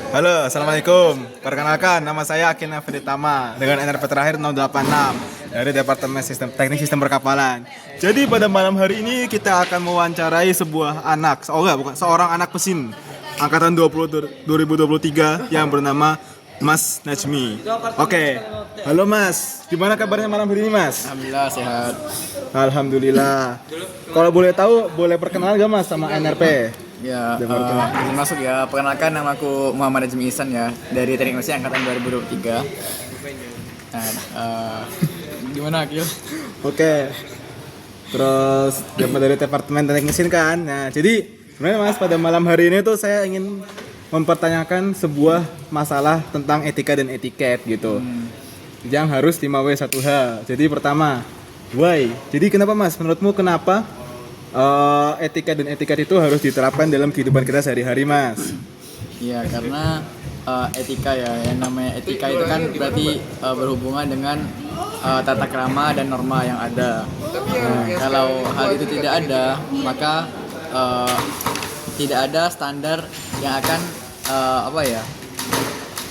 Halo, Assalamualaikum. Perkenalkan, nama saya Akin Afriditama dengan NRP terakhir 086 dari Departemen Teknik Sistem Perkapalan. Jadi pada malam hari ini kita akan mewawancarai sebuah anak, bukan, seorang anak pesin angkatan 2023 yang bernama Mas Najmi. Oke, halo Mas, gimana kabarnya malam hari ini Mas? Alhamdulillah sehat. Alhamdulillah. Kalau boleh tahu, boleh perkenalan gak Mas sama NRP? Ya, izin masuk ya. Perkenalkan, nama aku Muhammad Najmi Ihsan ya, dari Teknik Mesin angkatan 2023. Nah, gimana Akil? Oke. Terus dapat dari Departemen Teknik Mesin kan. Nah, jadi sebenarnya Mas pada malam hari ini tuh saya ingin mempertanyakan sebuah masalah tentang etika dan etiket gitu. Yang harus di W1H. Jadi pertama, why? Jadi kenapa Mas? Menurutmu kenapa etika dan etiket itu harus diterapkan dalam kehidupan kita sehari-hari Mas? Ya, karena etika ya, yang namanya etika itu kan berarti berhubungan dengan tata krama dan norma yang ada. Nah, kalau hal itu tidak ada, maka tidak ada standar yang akan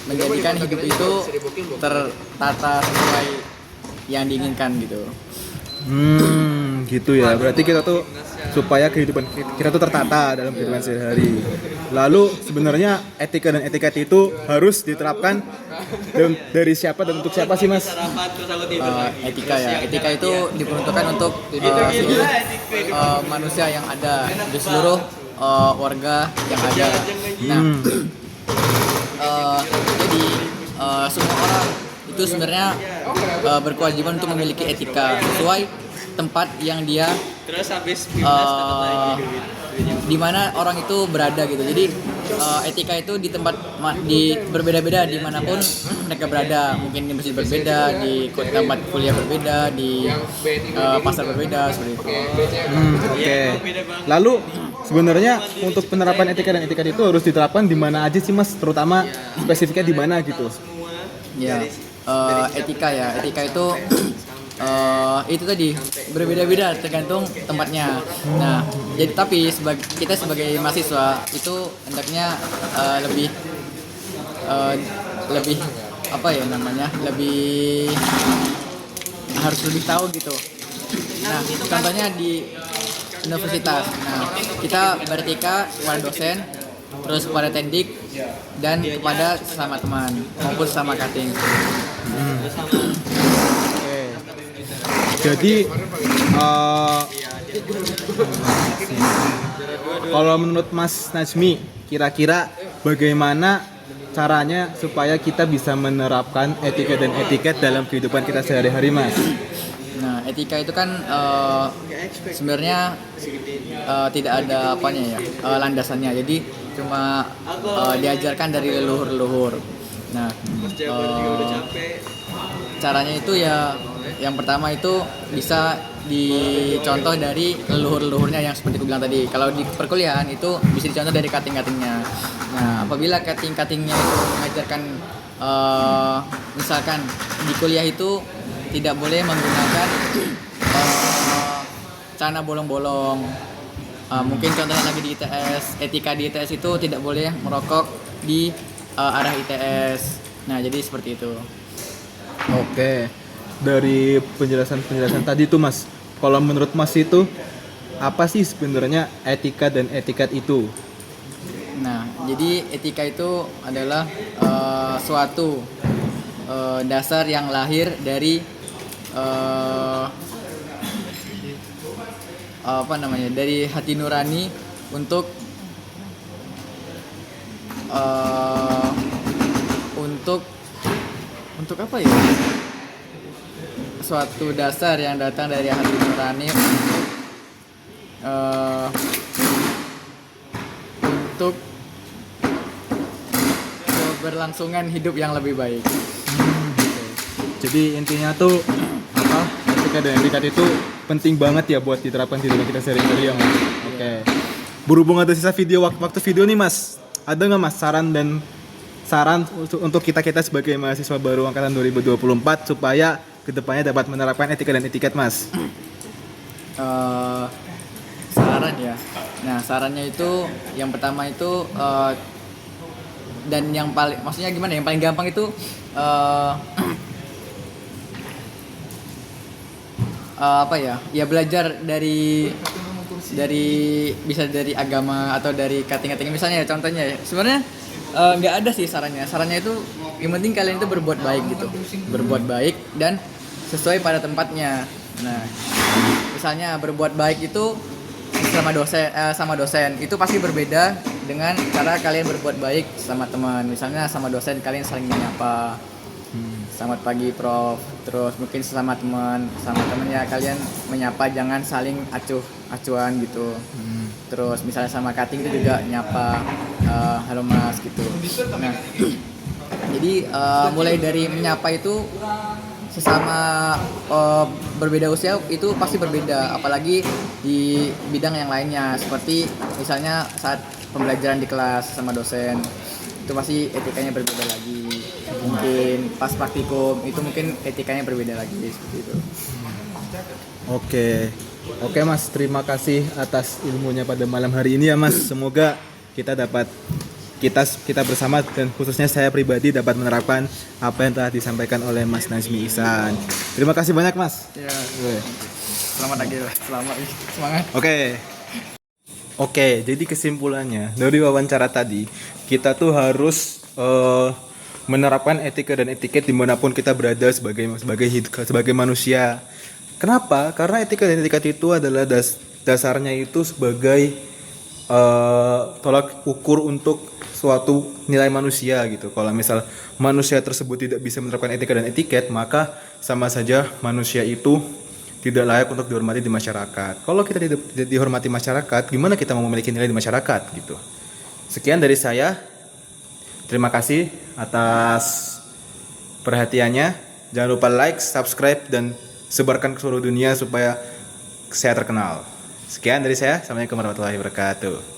menjadikan hidup itu tertata sesuai yang diinginkan gitu. Gitu ya. Berarti kita tuh supaya kehidupan kita tuh tertata dalam kehidupan sehari-hari. Lalu sebenarnya etika dan etiket itu harus diterapkan dari siapa dan untuk siapa sih Mas? Etika ya, etika itu diperuntukkan untuk seluruh manusia yang ada di seluruh warga yang ada. Nah, jadi semua orang itu sebenarnya berkewajiban untuk memiliki etika sesuai tempat yang dia di mana orang itu berada gitu. Jadi etika itu di tempat berbeda-beda dimanapun mereka berada. Mungkin di masjid berbeda, di tempat kuliah berbeda, di pasar berbeda seperti itu. Oke. Lalu sebenarnya untuk penerapan etika dan etiket itu harus diterapkan di mana aja sih Mas? Terutama spesifiknya di mana gitu? Ya, etika ya. Etika itu tadi berbeda-beda tergantung tempatnya. Nah, jadi tapi kita sebagai mahasiswa itu hendaknya lebih lebih harus lebih tahu gitu. Nah, contohnya di universitas. Nah, kita beretika kepada dosen, terus kepada tendik, dan kepada sesama teman maupun sesama kating. Jadi kalau menurut Mas Najmi, kira-kira bagaimana caranya supaya kita bisa menerapkan etika dan etiket dalam kehidupan kita sehari-hari Mas? Nah, etika itu kan sebenarnya tidak ada apanya ya, landasannya. Jadi cuma diajarkan dari leluhur-leluhur. Nah, caranya itu ya, yang pertama itu bisa dicontoh dari leluhur-leluhurnya yang seperti aku bilang tadi. Kalau di perkuliahan itu bisa dicontoh dari kating-katingnya. Nah, apabila kating-katingnya itu mengajarkan misalkan di kuliah itu tidak boleh menggunakan celana bolong-bolong. Mungkin contohnya lagi di ITS, etika di ITS itu tidak boleh merokok di arah ITS. Nah, jadi seperti itu. Oke. Dari penjelasan tadi tuh Mas, kalau menurut Mas itu apa sih sebenarnya etika dan etiket itu? Nah, jadi etika itu adalah suatu dasar yang lahir dari dari hati nurani untuk apa ya? Suatu dasar yang datang dari hati nurani untuk keberlangsungan hidup yang lebih baik. Jadi intinya tuh etika dan etiket itu penting banget ya buat diterapkan di dalam kita sehari-hari ya Mas. Oke. Berhubung ada sisa waktu video nih Mas, ada nggak Mas saran untuk kita sebagai mahasiswa baru angkatan 2024 supaya kedepannya dapat menerapkan etika dan etiket Mas? Saran ya. Nah, sarannya itu yang pertama itu dan yang paling maksudnya gimana yang paling gampang itu apa ya belajar dari bisa dari agama atau dari cutting misalnya ya, contohnya ya sebenarnya nggak ada sih sarannya itu yang penting kalian itu berbuat baik gitu, berbuat baik dan sesuai pada tempatnya. Nah misalnya berbuat baik itu sama dosen itu pasti berbeda dengan cara kalian berbuat baik sama teman. Misalnya sama dosen kalian saling menyapa, selamat pagi prof, terus mungkin sama temennya kalian menyapa, jangan saling acuan gitu. Terus misalnya sama cutting itu juga nyapa, halo mas gitu. Nah jadi mulai dari menyapa itu sesama berbeda usia itu pasti berbeda, apalagi di bidang yang lainnya seperti misalnya saat pembelajaran di kelas sama dosen itu pasti etikanya berbeda lagi. Mungkin pas praktikum itu mungkin etikanya berbeda lagi seperti itu. Oke mas, terima kasih atas ilmunya pada malam hari ini ya mas. Semoga kita bersama dan khususnya saya pribadi dapat menerapkan apa yang telah disampaikan oleh Mas Nazmi Ihsan. Terima kasih banyak mas. Ya. Selamat lagi, semangat. Oke, jadi kesimpulannya dari wawancara tadi kita tuh harus menerapkan etika dan etiket dimanapun kita berada sebagai manusia. Kenapa? Karena etika dan etiket itu adalah dasarnya itu sebagai tolak ukur untuk suatu nilai manusia gitu. Kalau misal manusia tersebut tidak bisa menerapkan etika dan etiket, maka sama saja manusia itu tidak layak untuk dihormati di masyarakat. Kalau kita tidak dihormati masyarakat, gimana kita mau memiliki nilai di masyarakat gitu. Sekian dari saya. Terima kasih atas perhatiannya. Jangan lupa like, subscribe, dan sebarkan ke seluruh dunia supaya saya terkenal. Sekian dari saya. Assalamualaikum warahmatullahi wabarakatuh.